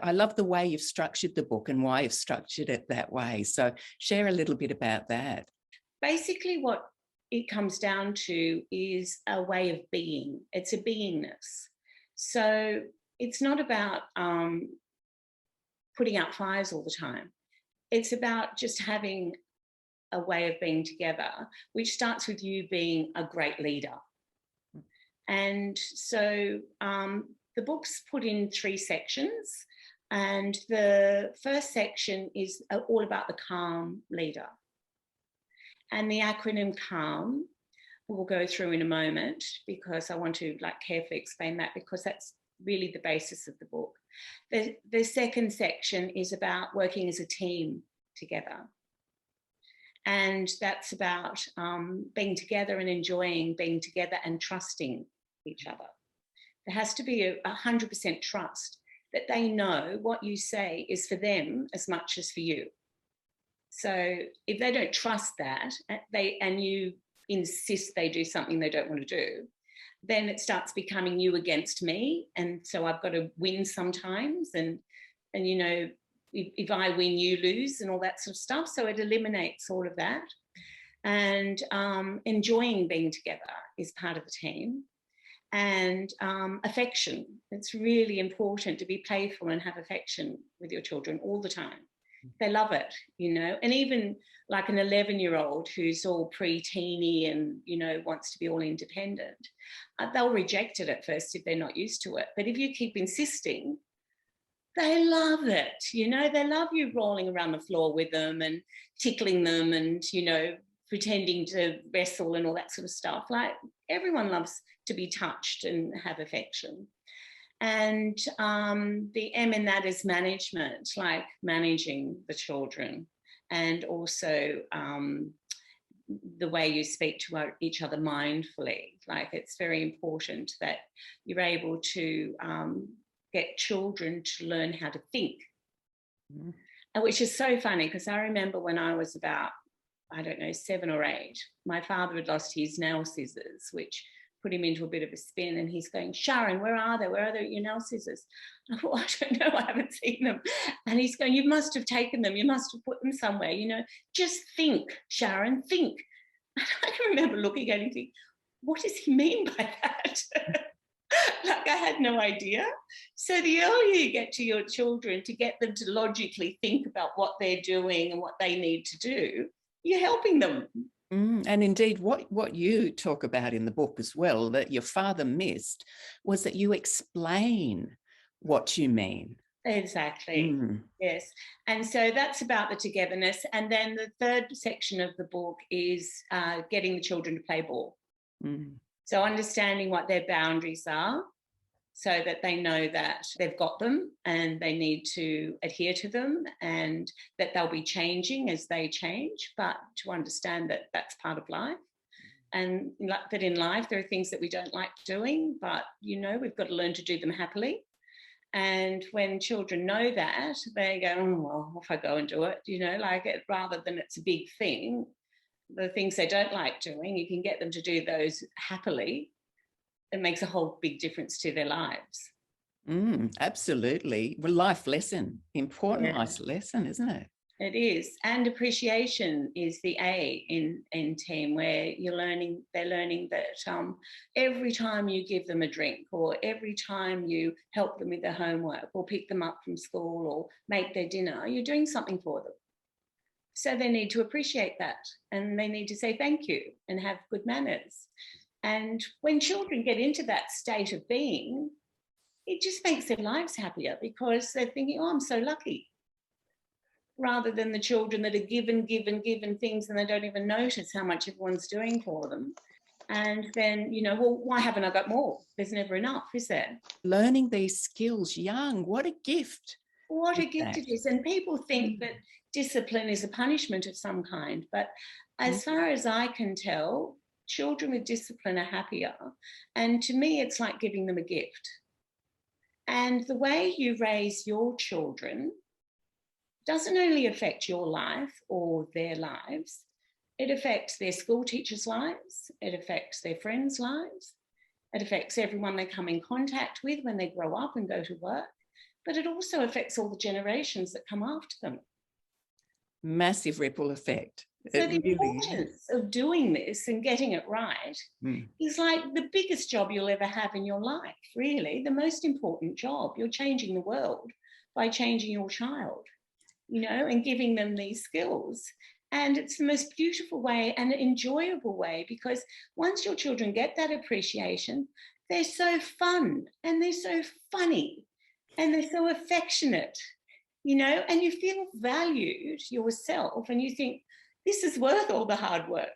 I love the way you've structured the book and why you've structured it that way. So share a little bit about that. Basically, what it comes down to is a way of being. It's a beingness. So it's not about putting out fires all the time. It's about just having a way of being together, which starts with you being a great leader. And so the book's put in 3 sections, and the first section is all about the calm leader. And the acronym CALM we'll go through in a moment, because I want to carefully explain that, because that's really the basis of the book. The second section is about working as a team together. And that's about being together and enjoying being together and trusting each other. There has to be 100% trust that they know what you say is for them as much as for you. So if they don't trust that, and you insist they do something they don't want to do, then it starts becoming you against me. And so I've got to win sometimes. And you know, if I win, you lose, and all that sort of stuff. So it eliminates all of that. And enjoying being together is part of the team. And affection. It's really important to be playful and have affection with your children all the time. They love it, you know. And even like an 11-year-old who's all pre-teeny and, you know, wants to be all independent, they'll reject it at first if they're not used to it. But if you keep insisting, they love it, you know. They love you rolling around the floor with them and tickling them and, you know, pretending to wrestle and all that sort of stuff. Like, everyone loves to be touched and have affection. And the M in that is management, like managing the children, and also the way you speak to each other mindfully. Like, it's very important that you're able to get children to learn how to think. Mm-hmm. Which is so funny, because I remember when I was about, I don't know, 7 or 8, my father had lost his nail scissors, which put him into a bit of a spin, and he's going, "Sharon, where are they? Where are your nail scissors?" I thought, "I don't know, I haven't seen them." And he's going, "You must have taken them. You must have put them somewhere. You know, just think, Sharon, think." And I can remember looking at him thinking, what does he mean by that? Like, I had no idea. So the earlier you get to your children, to get them to logically think about what they're doing and what they need to do, you're helping them. And indeed, what you talk about in the book as well, that your father missed, was that you explain what you mean. Exactly. Yes. And so that's about the togetherness. And then the third section of the book is getting the children to play ball. So understanding what their boundaries are, so that they know that they've got them and they need to adhere to them, and that they'll be changing as they change, but to understand that that's part of life. And that in life there are things that we don't like doing, but, you know, we've got to learn to do them happily. And when children know that, they go, "Oh, well, off I go and do it," you know, like, it, rather than it's a big thing. The things they don't like doing, you can get them to do those happily. It makes a whole big difference to their lives. Absolutely. Well, life lesson, important life lesson, isn't it? It is. And appreciation is the A in team, where they're learning that every time you give them a drink, or every time you help them with their homework, or pick them up from school, or make their dinner, you're doing something for them. So they need to appreciate that, and they need to say thank you and have good manners. And when children get into that state of being, it just makes their lives happier, because they're thinking, "Oh, I'm so lucky," rather than the children that are given things and they don't even notice how much everyone's doing for them. And then, you know, well, why haven't I got more? There's never enough, is there? Learning these skills young, what a gift. What a gift it is. And people think that discipline is a punishment of some kind, but as far as I can tell, children with discipline are happier. And to me, it's like giving them a gift. And the way you raise your children doesn't only affect your life or their lives, it affects their school teachers' lives, it affects their friends' lives, it affects everyone they come in contact with when they grow up and go to work. but it also affects all the generations that come after them. Massive ripple effect. So the importance of doing this and getting it right is like the biggest job you'll ever have in your life, really, the most important job. You're changing the world by changing your child, you know, and giving them these skills. And it's the most beautiful way and enjoyable way, because once your children get that appreciation, they're so fun and they're so funny and they're so affectionate, you know, and you feel valued yourself and you think, this is worth all the hard work.